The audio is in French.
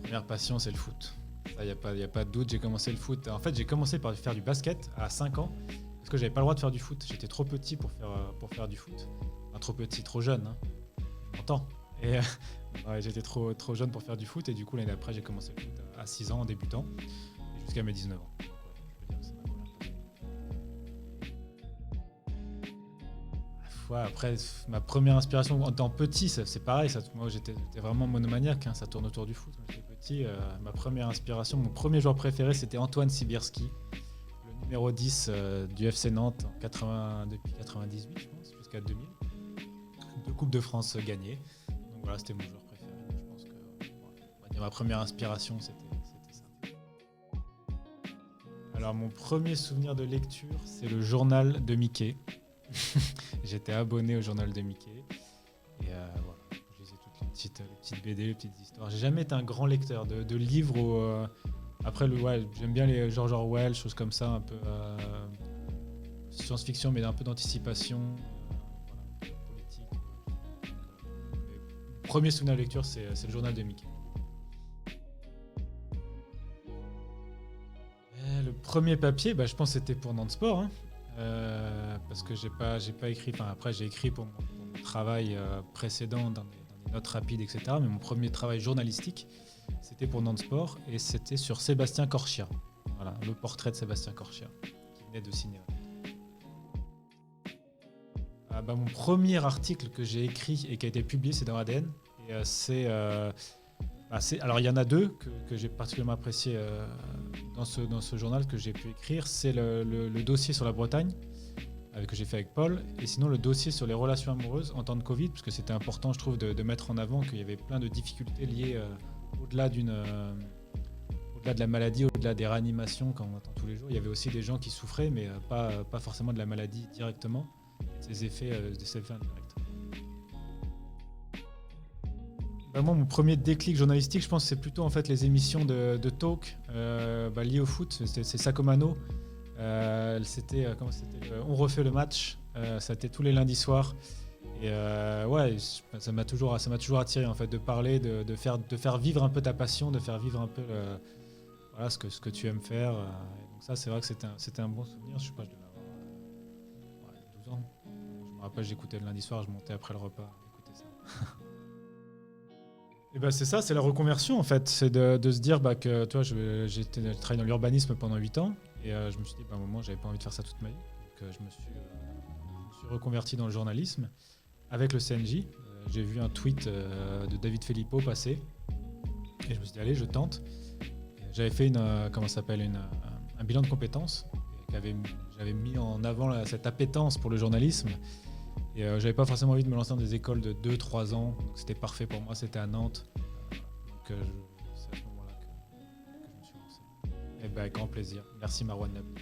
première passion, c'est le foot. Il n'y a pas de doute, j'ai commencé le foot. En fait, j'ai commencé par faire du basket à 5 ans, parce que j'avais pas le droit de faire du foot. J'étais trop petit pour faire du foot. Enfin, trop petit, trop jeune, hein. Longtemps. Et ouais, j'étais trop jeune pour faire du foot, et du coup, l'année d'après, j'ai commencé le foot à 6 ans en débutant, et jusqu'à mes 19 ans. Donc, je peux dire que c'est ma première passion. Ouais, après, ma première inspiration en tant petit, c'est pareil. Moi, j'étais vraiment monomaniaque, hein, ça tourne autour du foot. Quand j'étais petit, ma première inspiration, mon premier joueur préféré, c'était Antoine Sibierski, le numéro 10 du FC Nantes depuis 98, je pense, jusqu'à 2000. 2 Coupes de France gagnées. Donc voilà, c'était mon joueur préféré. Je pense que on va dire ma première inspiration, c'était ça. Alors, mon premier souvenir de lecture, c'est le journal de Mickey. J'étais abonné au journal de Mickey. Et voilà, je lisais toutes les petites BD, les petites histoires. J'ai jamais été un grand lecteur de livres. Après, ouais, j'aime bien les George Orwell, choses comme ça, un peu science-fiction, mais un peu d'anticipation, voilà, politique. Premier souvenir de lecture, c'est le journal de Mickey. Le premier papier, je pense que c'était pour Nantes Sport, hein. Parce que j'ai pas écrit. Enfin, après, j'ai écrit pour mon travail précédent dans des notes rapides, etc. Mais mon premier travail journalistique, c'était pour Nantes Sport, et c'était sur Sébastien Corchia. Voilà, le portrait de Sébastien Corchia, qui venait de signer. Mon premier article que j'ai écrit et qui a été publié, c'est dans ADN. Et alors, il y en a deux que j'ai particulièrement apprécié dans ce journal que j'ai pu écrire. C'est le dossier sur la Bretagne, que j'ai fait avec Paul, et sinon le dossier sur les relations amoureuses en temps de Covid, parce que c'était important, je trouve, de mettre en avant qu'il y avait plein de difficultés liées au-delà au-delà de la maladie, au-delà des réanimations qu'on entend tous les jours. Il y avait aussi des gens qui souffraient, mais pas forcément de la maladie directement, des effets indirects. Moi, mon premier déclic journalistique, je pense que c'est plutôt en fait les émissions de talk liées au foot. C'est Sacomano. Comment c'était On refait le match. C'était tous les lundis soirs. Et ouais, ça m'a toujours attiré en fait de parler, de faire vivre un peu ta passion, de faire vivre un peu voilà, ce que tu aimes faire. Et donc ça, c'est vrai que c'était un bon souvenir. Je sais pas, je devais avoir 12 ans. Je me rappelle, j'écoutais le lundi soir, je montais après le repas, j'écoutais ça. Et c'est ça, c'est la reconversion en fait. C'est de se dire que toi, j'ai travaillé dans l'urbanisme pendant 8 ans, et je me suis dit à un moment, j'avais pas envie de faire ça toute ma vie. Donc je me suis reconverti dans le journalisme avec le CNJ. J'ai vu un tweet de David Filippo passer, et je me suis dit allez, je tente. Et j'avais fait un bilan de compétences, j'avais mis en avant cette appétence pour le journalisme. Et j'avais pas forcément envie de me lancer dans des écoles de 2-3 ans, donc c'était parfait pour moi, c'était à Nantes. Donc c'est à ce moment-là que je me suis lancé. Et avec grand plaisir. Merci Marwan Nabi.